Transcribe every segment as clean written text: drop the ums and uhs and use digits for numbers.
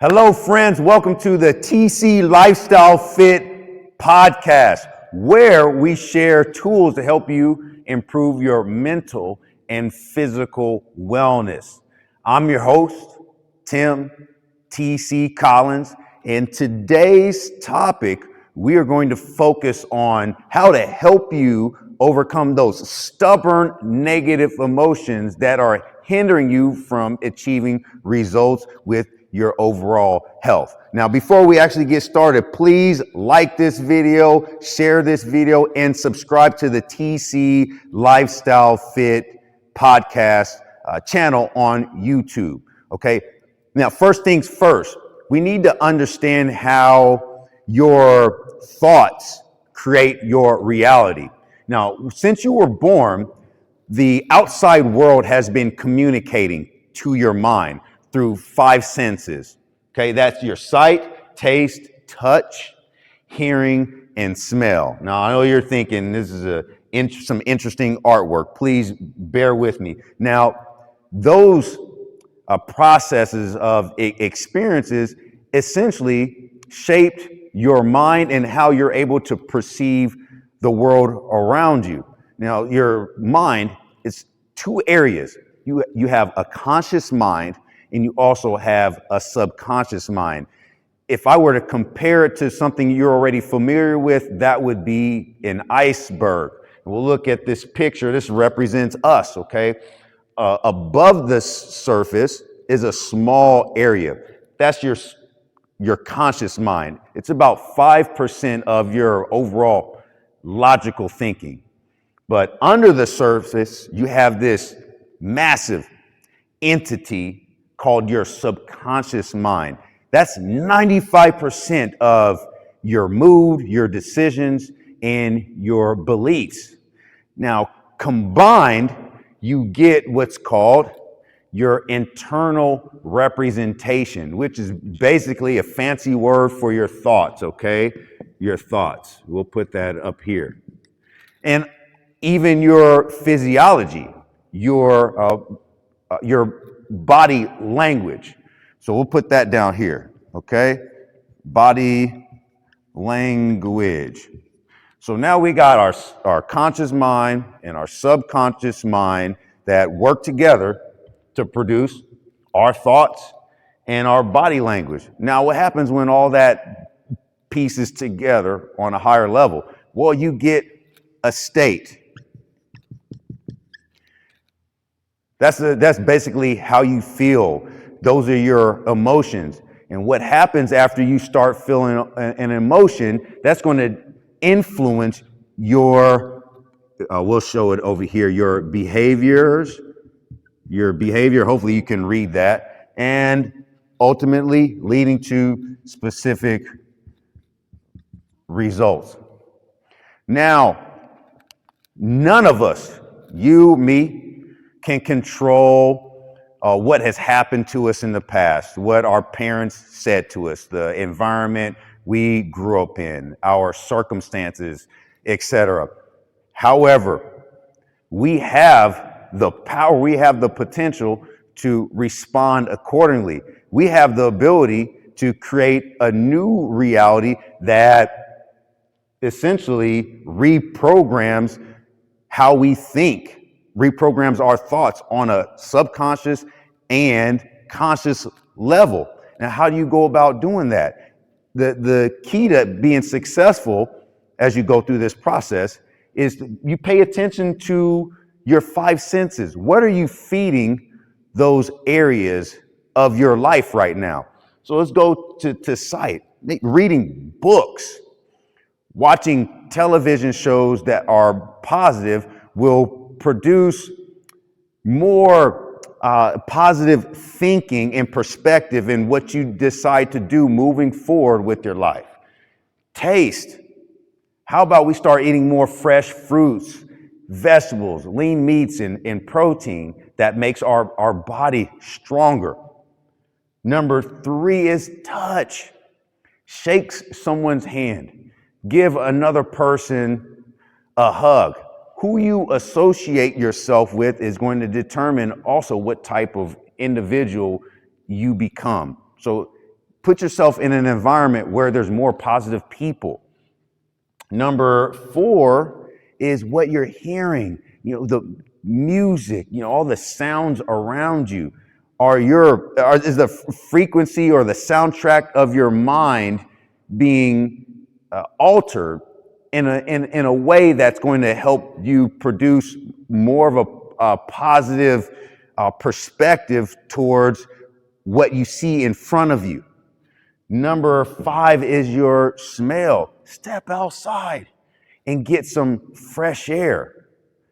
Hello, friends. Welcome to the TC Lifestyle Fit podcast, where we share tools to help you improve your mental and physical wellness. I'm your host, Tim TC Collins, and today's topic, we are going to focus on how to help you overcome those stubborn negative emotions that are hindering you from achieving results with your overall health. Now, before we actually get started, please like this video, share this video, and subscribe to the TC Lifestyle Fit podcast channel on YouTube. Okay. Now, first things first, we need to understand how your thoughts create your reality. Now, since you were born, the outside world has been communicating to your mind through five senses. Okay, that's your sight, taste, touch, hearing, and smell. Now, I know you're thinking this is some interesting artwork. Please bear with me. Now, those processes of experiences essentially shaped your mind and how you're able to perceive the world around you. Now, your mind is two areas. You have a conscious mind, and you also have a subconscious mind. If I were to compare it to something you're already familiar with, that would be an iceberg. We'll look at this picture. This represents us, okay? Above the surface is a small area. That's your conscious mind. It's about 5% of your overall logical thinking. But under the surface, you have this massive entity called your subconscious mind. That's 95% of your mood, your decisions, and your beliefs. Now, combined, you get what's called your internal representation, which is basically a fancy word for your thoughts, okay? Your thoughts. We'll put that up here. And even your physiology, your body language. So we'll put that down here, okay? Body language. So now we got our conscious mind and our subconscious mind that work together to produce our thoughts and our body language. Now, what happens when all that pieces together on a higher level? Well, you get a state. That's basically how you feel. Those are your emotions. And what happens after you start feeling an emotion, that's going to influence your, we'll show it over here, your behaviors, hopefully you can read that, and ultimately leading to specific results. Now, none of us, you, me, can control what has happened to us in the past, what our parents said to us, the environment we grew up in, our circumstances, etc. However, we have the power, we have the potential to respond accordingly. We have the ability to create a new reality that essentially reprograms how we think, reprograms our thoughts on a subconscious and conscious level. Now, how do you go about doing that? The key to being successful as you go through this process is you pay attention to your five senses. What are you feeding those areas of your life right now? So let's go to sight. Reading books, watching television shows that are positive will produce more positive thinking and perspective in what you decide to do moving forward with your life. Taste. How about we start eating more fresh fruits, vegetables, lean meats, and protein that makes our body stronger. Number 3 is touch. Shake someone's hand. Give another person a hug. Who you associate yourself with is going to determine also what type of individual you become. So Put yourself in an environment where there's more positive people. Number 4 is what you're hearing. The music, all the sounds around you. Is the frequency or the soundtrack of your mind being altered in a way that's going to help you produce more of a positive perspective towards what you see in front of you? Number 5 is your smell. Step outside and get some fresh air.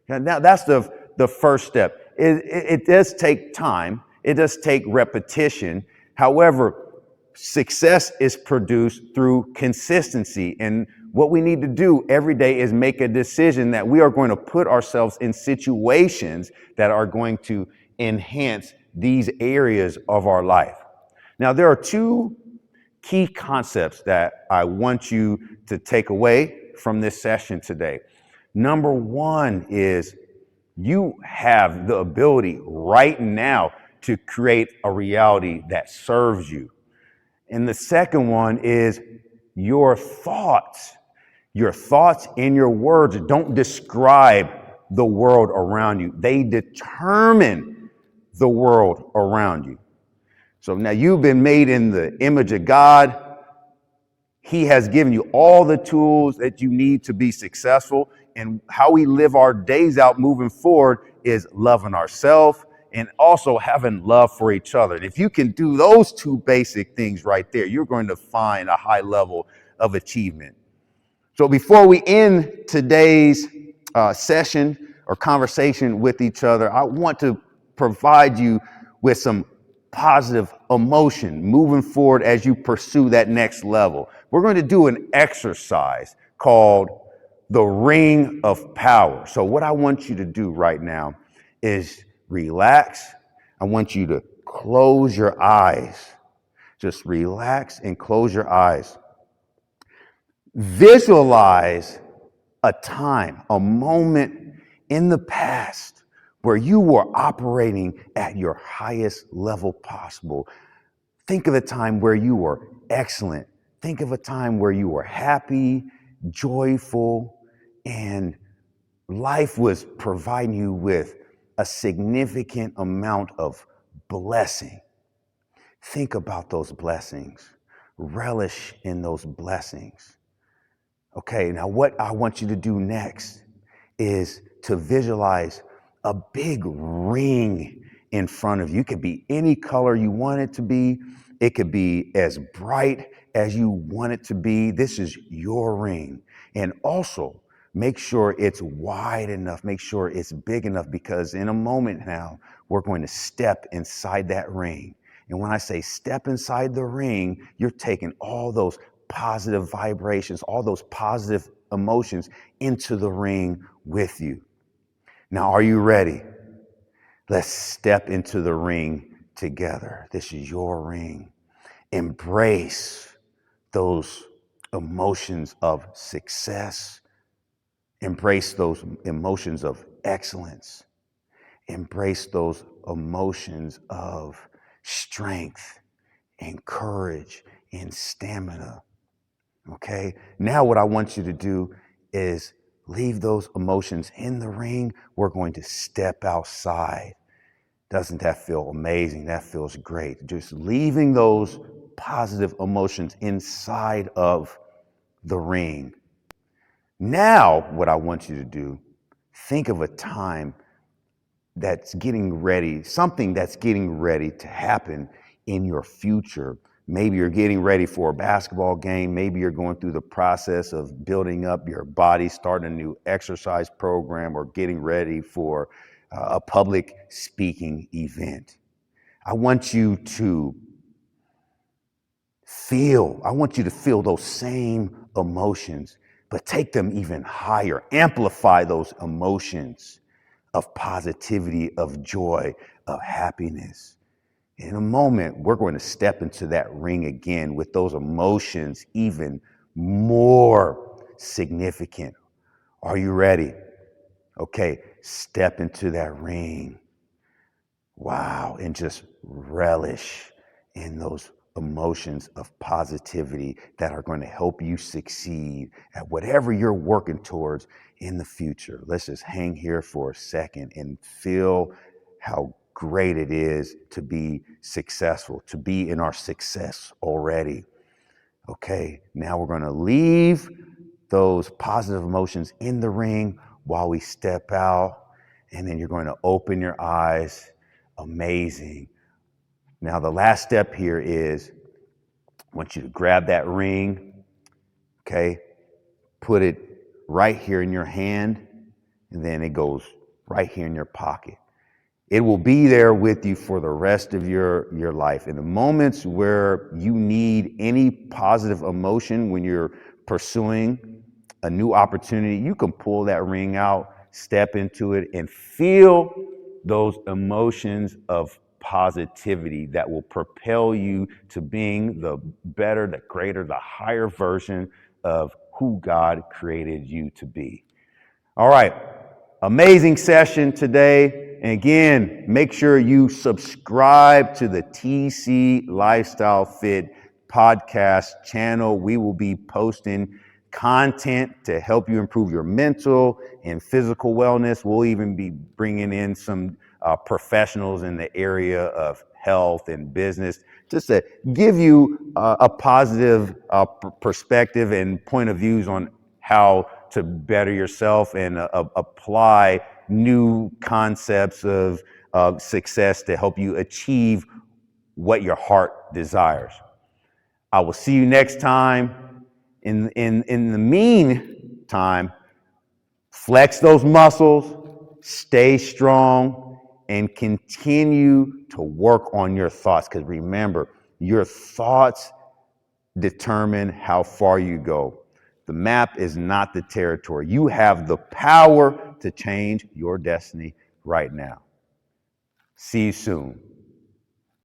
Now that's the first step. It does take time. It does take repetition. However, success is produced through consistency. And what we need to do every day is make a decision that we are going to put ourselves in situations that are going to enhance these areas of our life. Now, there are 2 key concepts that I want you to take away from this session today. Number 1 is you have the ability right now to create a reality that serves you. And the second one is your thoughts. Your thoughts and your words don't describe the world around you. They determine the world around you. So now you've been made in the image of God. He has given you all the tools that you need to be successful. And how we live our days out moving forward is loving ourselves and also having love for each other. And if you can do those 2 basic things right there, you're going to find a high level of achievement. So before we end today's session or conversation with each other, I want to provide you with some positive emotion moving forward as you pursue that next level. We're going to do an exercise called the Ring of Power. So what I want you to do right now is relax. I want you to close your eyes. Just relax and close your eyes. Visualize a time, a moment in the past where you were operating at your highest level possible. Think of a time where you were excellent. Think of a time where you were happy, joyful, and life was providing you with a significant amount of blessing. Think about those blessings. Relish in those blessings. Okay, now what I want you to do next is to visualize a big ring in front of you. It could be any color you want it to be. It could be as bright as you want it to be. This is your ring. And also, make sure it's wide enough. Make sure it's big enough, because in a moment now, we're going to step inside that ring. And when I say step inside the ring, you're taking all those positive vibrations, all those positive emotions into the ring with you. Now, are you ready? Let's step into the ring together. This is your ring. Embrace those emotions of success. Embrace those emotions of excellence. Embrace those emotions of strength and courage and stamina. Okay? Now what I want you to do is leave those emotions in the ring. We're going to step outside. Doesn't that feel amazing? That feels great. Just leaving those positive emotions inside of the ring. Now, what I want you to do, think of a time that's getting ready, something that's getting ready to happen in your future. Maybe you're getting ready for a basketball game. Maybe you're going through the process of building up your body, starting a new exercise program, or getting ready for a public speaking event. I want you to feel those same emotions, but take them even higher. Amplify those emotions of positivity, of joy, of happiness. In a moment, we're going to step into that ring again with those emotions even more significant. Are you ready? Okay, step into that ring. Wow, and just relish in those emotions of positivity that are going to help you succeed at whatever you're working towards in the future. Let's just hang here for a second and feel how great it is to be successful, to be in our success already. Okay, now we're going to leave those positive emotions in the ring while we step out, and then you're going to open your eyes. Amazing. Now, the last step here is I want you to grab that ring, okay, put it right here in your hand, and then it goes right here in your pocket. It will be there with you for the rest of your life. In the moments where you need any positive emotion when you're pursuing a new opportunity, you can pull that ring out, step into it, and feel those emotions of positivity that will propel you to being the better, the greater, the higher version of who God created you to be. All right. Amazing session today. And again, make sure you subscribe to the TC Lifestyle Fit podcast channel. We will be posting content to help you improve your mental and physical wellness. We'll even be bringing in some professionals in the area of health and business just to give you a positive perspective and point of views on how to better yourself and apply new concepts of success to help you achieve what your heart desires. I will see you next time. In the meantime, flex those muscles, stay strong, and continue to work on your thoughts. Because remember, your thoughts determine how far you go. The map is not the territory. You have the power to change your destiny right now. See you soon.